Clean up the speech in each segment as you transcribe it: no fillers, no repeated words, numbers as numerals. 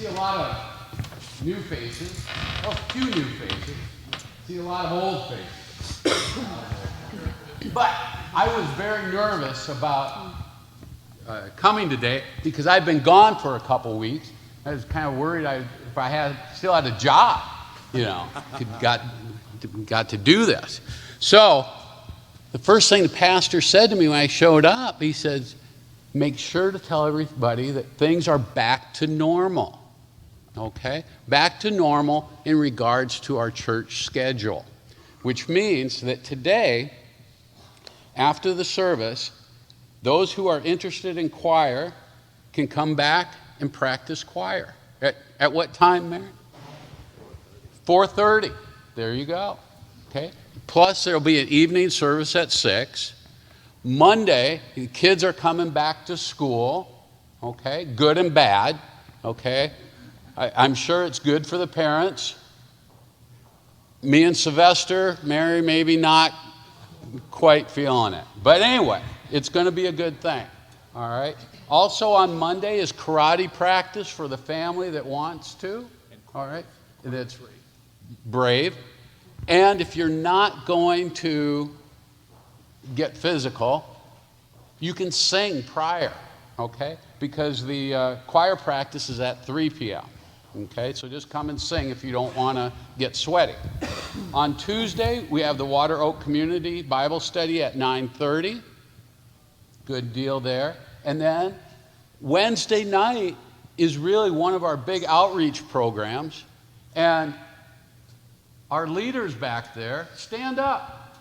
see a lot of new faces, a few new faces, see a lot of old faces. But I was very nervous about coming today because I've been gone for a couple weeks. I was kind of worried if I still had a job, got to do this. So the first thing the pastor said to me when I showed up, he says, make sure to tell everybody that things are back to normal, okay? Back to normal in regards to our church schedule, which means that today, after the service, those who are interested in choir can come back and practice choir. At what time, Mary? 4:30. There you go. Okay. Plus, there'll be an evening service at 6. Monday, the kids are coming back to school. Okay. Good and bad. Okay. I'm sure it's good for the parents. Me and Sylvester, Mary, maybe not quite feeling it. But anyway, it's going to be a good thing. All right. Also on Monday is karate practice for the family that wants to. All right. That's brave. And if you're not going to get physical, you can sing prior, okay? Because the choir practice is at 3 p.m., okay? So just come and sing if you don't want to get sweaty. On Tuesday, we have the Water Oak Community Bible Study at 9:30. Good deal there. And then Wednesday night is really one of our big outreach programs. And our leaders back there, stand up.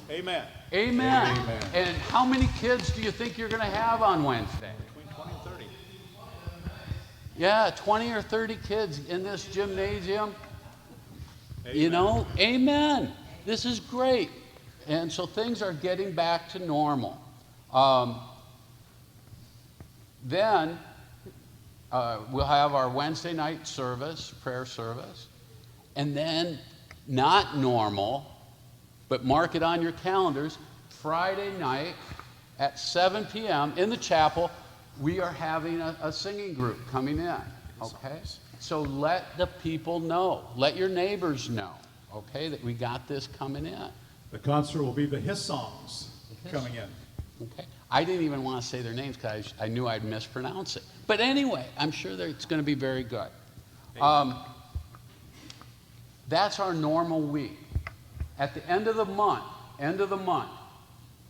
Amen. Amen. Amen. And how many kids do you think you're going to have on Wednesday? Between 20 and 30. Yeah, 20 or 30 kids in this gymnasium. Amen. Amen. This is great. And so things are getting back to normal. Then we'll have our Wednesday night service, prayer service. And then, not normal, but mark it on your calendars, Friday night at 7 p.m. in the chapel, we are having a singing group coming in, okay? So let the people know, let your neighbors know, okay, that we got this coming in. The concert will be the Hyssongs coming in. Okay. I didn't even want to say their names because I knew I'd mispronounce it. But anyway, I'm sure that it's going to be very good. That's our normal week. At the end of the month,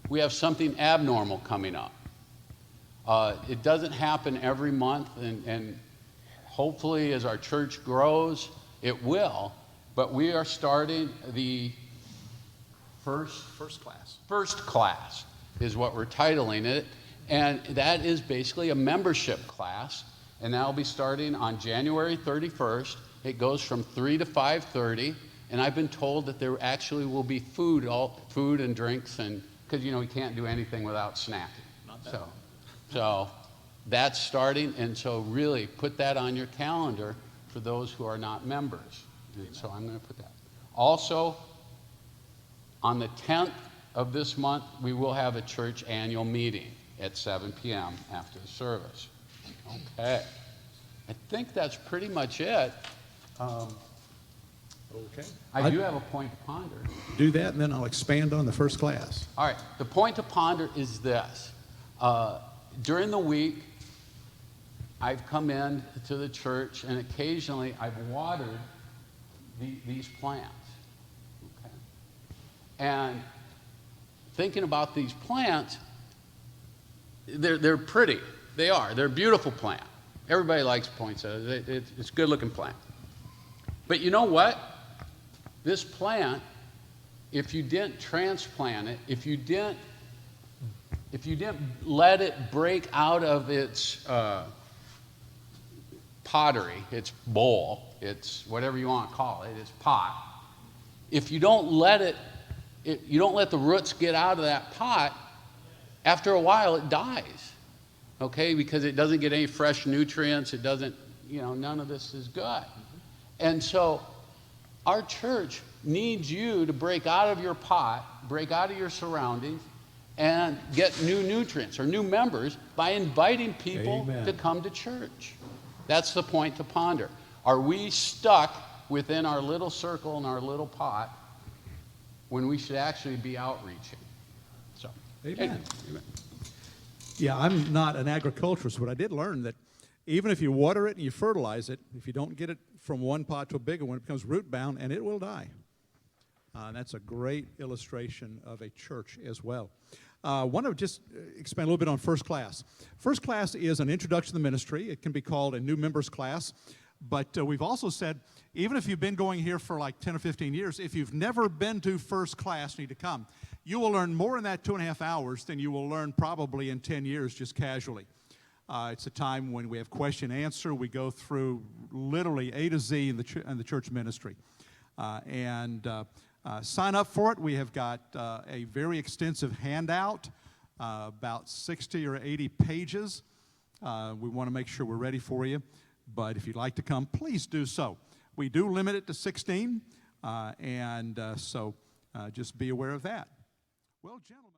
we have something abnormal coming up. It doesn't happen every month, and hopefully as our church grows, it will. But we are starting the first class is what we're titling it. And that is basically a membership class. And that'll be starting on January 31st. It goes from 3 to 5:30, and I've been told that there actually will be food and drinks, and because we can't do anything without snacking. So that's starting, and so really put that on your calendar for those who are not members. And so I'm going to put that. Also, on the 10th of this month, we will have a church annual meeting at 7 p.m. after the service. Okay. I think that's pretty much it. Okay. I do have a point to ponder. Do that, and then I'll expand on the first class. All right. The point to ponder is this. During the week, I've come in to the church, and occasionally I've watered these plants. Okay. And thinking about these plants, they're pretty. They are. They're a beautiful plant. Everybody likes poinsettias. It's a good-looking plant. But you know what? This plant, if you didn't transplant it, if you didn't let it break out of its pottery, its bowl, its whatever you want to call it, its pot, if you don't let you don't let the roots get out of that pot, after a while it dies, okay? Because it doesn't get any fresh nutrients. It doesn't, none of this is good. And so our church needs you to break out of your pot, break out of your surroundings, and get new nutrients or new members by inviting people to come to church. That's the point to ponder. Are we stuck within our little circle and our little pot when we should actually be outreaching? So, Amen. Amen. Yeah, I'm not an agriculturist, but I did learn that even if you water it and you fertilize it, if you don't get it from one pot to a bigger one, it becomes root bound and it will die. That's a great illustration of a church as well. I want to just expand a little bit on first class. First class is an introduction to the ministry. It can be called a new members class. But we've also said, even if you've been going here for like 10 or 15 years, if you've never been to first class, you need to come. You will learn more in that 2.5 hours than you will learn probably in 10 years just casually. It's a time when we have question and answer. We go through literally A to Z in the church ministry. Sign up for it. We have got a very extensive handout, about 60 or 80 pages. We want to make sure we're ready for you. But if you'd like to come, please do so. We do limit it to 16, so just be aware of that. Well, gentlemen.